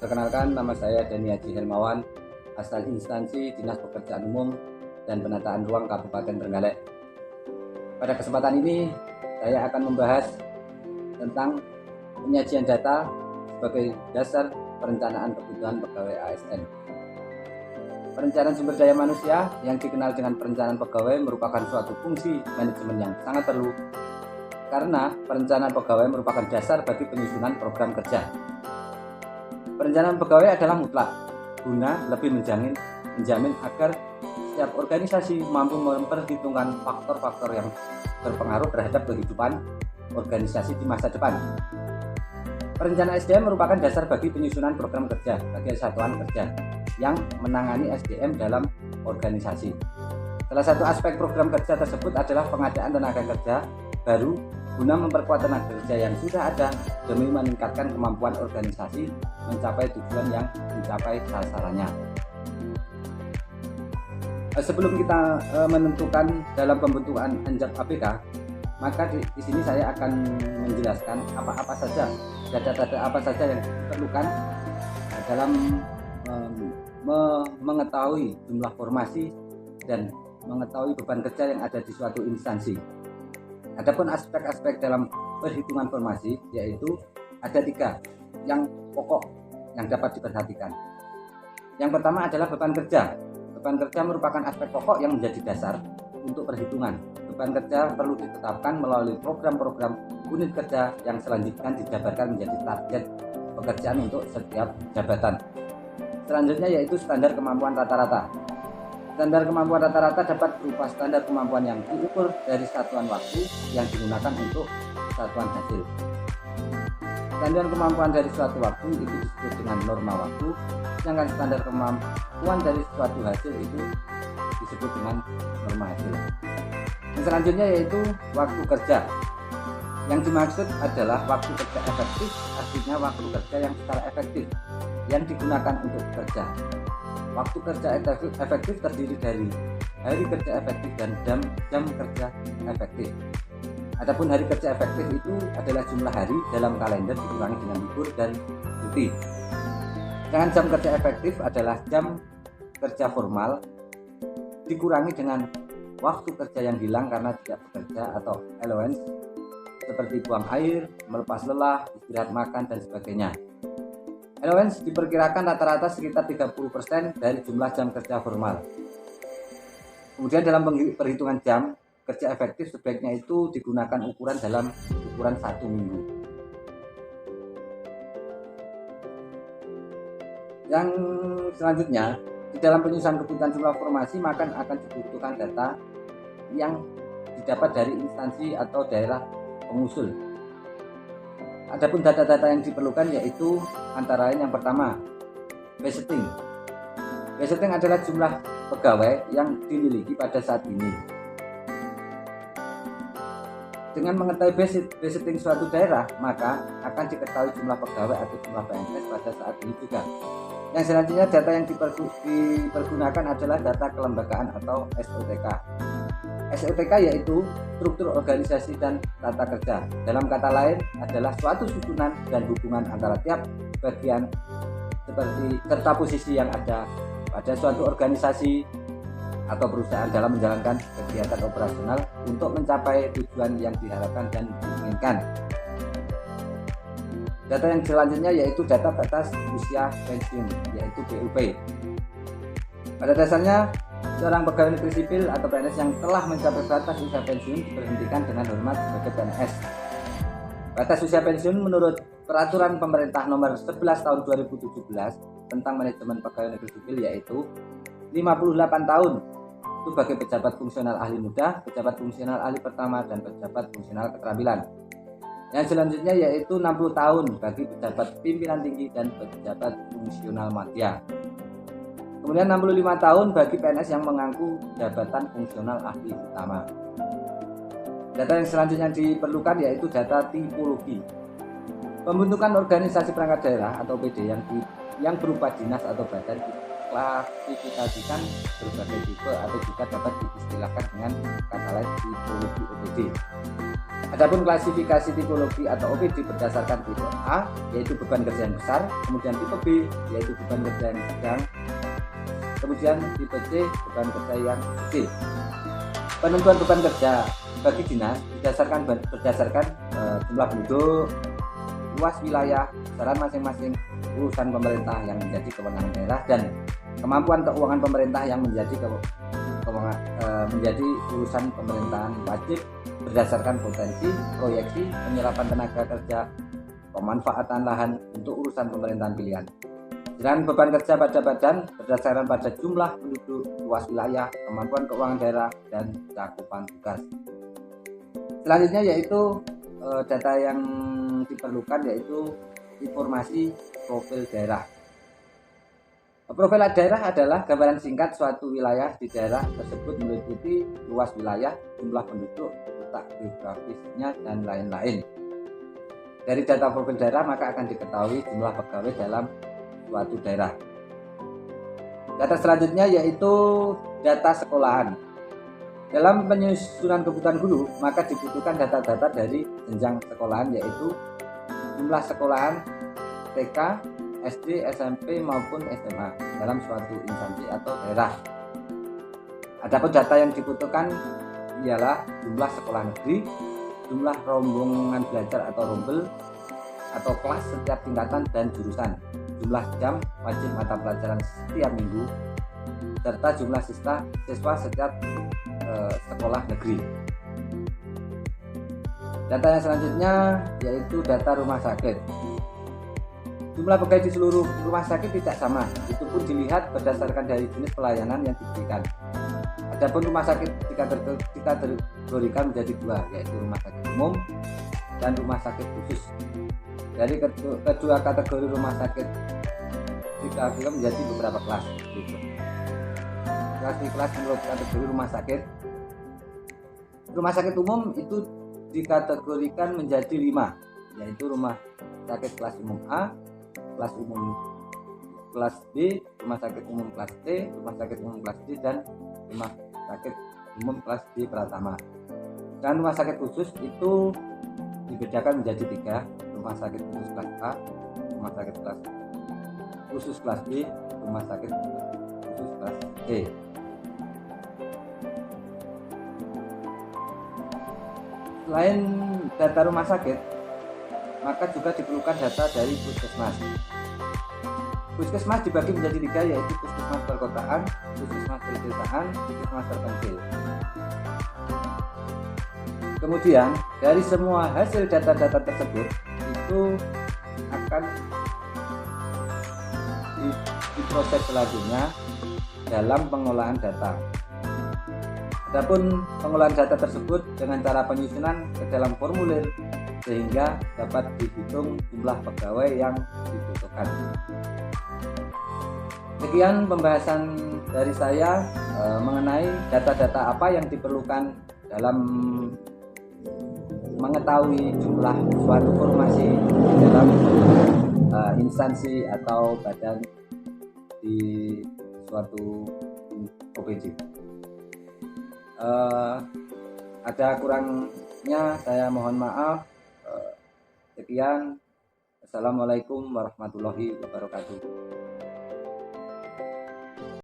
Perkenalkan, nama saya Dani Haji Hermawan, asal instansi Dinas Pekerjaan Umum dan Penataan Ruang Kabupaten Trenggalek. Pada kesempatan ini, saya akan membahas tentang penyajian data sebagai dasar perencanaan kebutuhan pegawai ASN. Perencanaan sumber daya manusia yang dikenal dengan perencanaan pegawai merupakan suatu fungsi manajemen yang sangat perlu karena perencanaan pegawai merupakan dasar bagi penyusunan program kerja. Perencanaan pegawai adalah mutlak guna lebih menjamin agar setiap organisasi mampu memperhitungkan faktor-faktor yang berpengaruh terhadap kehidupan organisasi di masa depan. Perencanaan SDM merupakan dasar bagi penyusunan program kerja bagi satuan kerja yang menangani SDM dalam organisasi. Salah satu aspek program kerja tersebut adalah pengadaan tenaga kerja baru guna memperkuat tenaga kerja yang sudah ada demi meningkatkan kemampuan organisasi mencapai tujuan yang mencapai sasarannya. Sebelum kita menentukan dalam pembentukan Anjak APK, maka di sini saya akan menjelaskan apa saja data-data apa saja yang diperlukan dalam mengetahui jumlah formasi dan mengetahui beban kerja yang ada di suatu instansi. Adapun aspek-aspek dalam perhitungan formasi yaitu ada 3 yang pokok yang dapat diperhatikan. Yang pertama adalah beban kerja. Beban kerja merupakan aspek pokok yang menjadi dasar untuk perhitungan. Beban kerja perlu ditetapkan melalui program-program unit kerja yang selanjutnya dijabarkan menjadi target pekerjaan untuk setiap jabatan. Selanjutnya yaitu standar kemampuan rata-rata. Standar kemampuan rata-rata dapat berupa standar kemampuan yang diukur dari satuan waktu yang digunakan untuk satuan hasil. Standar kemampuan dari suatu waktu itu disebut dengan norma waktu, sedangkan standar kemampuan dari suatu hasil itu disebut dengan norma hasil. Dan selanjutnya yaitu waktu kerja. Yang dimaksud adalah waktu kerja efektif, artinya waktu kerja yang secara efektif yang digunakan untuk bekerja. Waktu kerja efektif terdiri dari hari kerja efektif dan jam kerja efektif. Adapun hari kerja efektif itu adalah jumlah hari dalam kalender dikurangi dengan libur dan cuti. Sedangkan jam kerja efektif adalah jam kerja formal dikurangi dengan waktu kerja yang hilang karena tidak bekerja atau allowance seperti buang air, melepas lelah, istirahat makan dan sebagainya. Allowance diperkirakan rata-rata sekitar 30% dari jumlah jam kerja formal. Kemudian dalam perhitungan jam kerja efektif sebaiknya itu digunakan dalam ukuran 1 minggu. Yang selanjutnya, di dalam penyusunan kebutuhan jumlah formasi maka akan dibutuhkan data yang didapat dari instansi atau daerah pengusul. Adapun data-data yang diperlukan yaitu antara lain yang pertama, besetting. Besetting adalah jumlah pegawai yang dimiliki pada saat ini. Dengan mengetahui besetting suatu daerah, maka akan diketahui jumlah pegawai atau jumlah PNS pada saat ini juga. Yang selanjutnya data yang dipergunakan adalah data kelembagaan atau SOTK. SOTK yaitu struktur organisasi dan tata kerja. Dalam kata lain adalah suatu susunan dan hubungan antara tiap bagian seperti serta posisi yang ada pada suatu organisasi atau perusahaan dalam menjalankan kegiatan operasional untuk mencapai tujuan yang diharapkan dan diinginkan. Data yang selanjutnya yaitu data batas usia pensiun yaitu BUP. Pada dasarnya seorang pegawai negeri sipil atau PNS yang telah mencapai batas usia pensiun diberhentikan dengan hormat sebagai PNS. Batas usia pensiun menurut Peraturan Pemerintah Nomor 11 Tahun 2017 tentang manajemen pegawai negeri sipil yaitu 58 tahun itu bagi pejabat fungsional ahli muda, pejabat fungsional ahli pertama, dan pejabat fungsional keterampilan. Yang selanjutnya yaitu 60 tahun bagi pejabat pimpinan tinggi dan pejabat fungsional madya. Kemudian 65 tahun bagi PNS yang mengaku jabatan fungsional ahli utama. Data yang selanjutnya diperlukan yaitu data tipologi. Pembentukan organisasi perangkat daerah atau PD yang berupa dinas atau badan mengklasifikasikan berbagai tipe atau juga dapat diistilahkan dengan kata lain tipologi OPD. Adapun klasifikasi tipologi atau OPD berdasarkan tipe A yaitu beban kerja yang besar, kemudian tipe B yaitu beban kerja yang sedang, kemudian tipe C beban kerja yang kecil. Penentuan beban kerja bagi dinas berdasarkan jumlah penduduk, luas wilayah, besaran masing-masing urusan pemerintah yang menjadi kewenangan daerah, dan kemampuan keuangan pemerintah yang menjadi urusan pemerintahan wajib berdasarkan potensi, proyeksi, penyerapan tenaga kerja, pemanfaatan lahan untuk urusan pemerintahan pilihan. Dan beban kerja pada badan berdasarkan pada jumlah penduduk, luas wilayah, kemampuan keuangan daerah, dan cakupan tugas. Selanjutnya yaitu data yang diperlukan yaitu informasi profil daerah. Profil daerah adalah gambaran singkat suatu wilayah di daerah tersebut meliputi luas wilayah, jumlah penduduk, letak geografisnya, dan lain-lain. Dari data profil daerah maka akan diketahui jumlah pegawai dalam suatu daerah. Data selanjutnya yaitu data sekolahan. Dalam penyusunan kebutuhan guru maka dibutuhkan data-data dari jenjang sekolahan yaitu jumlah sekolahan TK, SD, SMP maupun SMA dalam suatu instansi atau daerah. Adapun data yang dibutuhkan ialah jumlah sekolah negeri, jumlah rombongan belajar atau rombel atau kelas setiap tingkatan dan jurusan, jumlah jam wajib mata pelajaran setiap minggu, serta jumlah siswa setiap sekolah negeri. Data yang selanjutnya yaitu data rumah sakit. Jumlah pegawai di seluruh rumah sakit tidak sama, itu pun dilihat berdasarkan dari jenis pelayanan yang diberikan. Adapun rumah sakit dikategorikan menjadi dua, yaitu rumah sakit umum dan rumah sakit khusus. Dari kedua kategori rumah sakit dibagi menjadi beberapa kelas. Kelas menurut kategori rumah sakit. Rumah sakit umum itu dikategorikan menjadi 5, yaitu rumah sakit kelas umum A, kelas umum kelas B, rumah sakit umum kelas C, rumah sakit umum kelas D, dan rumah sakit umum kelas D Pratama. Dan rumah sakit khusus itu dibedakan menjadi 3, rumah sakit khusus kelas A, rumah sakit kelas khusus kelas B, rumah sakit khusus kelas C. Selain data rumah sakit, maka juga diperlukan data dari puskesmas. Puskesmas dibagi menjadi 3, yaitu puskesmas perkotaan, puskesmas pedesaan, puskesmas terpencil. Kemudian dari semua hasil data-data tersebut itu akan diproses selanjutnya dalam pengolahan data. Adapun pengolahan data tersebut dengan cara penyusunan ke dalam formulir sehingga dapat dihitung jumlah pegawai yang dibutuhkan. Sekian pembahasan dari saya mengenai data-data apa yang diperlukan dalam mengetahui jumlah suatu formasi dalam instansi atau badan di suatu OPD. Ada kurangnya saya mohon maaf. Sekian. Assalamualaikum warahmatullahi wabarakatuh.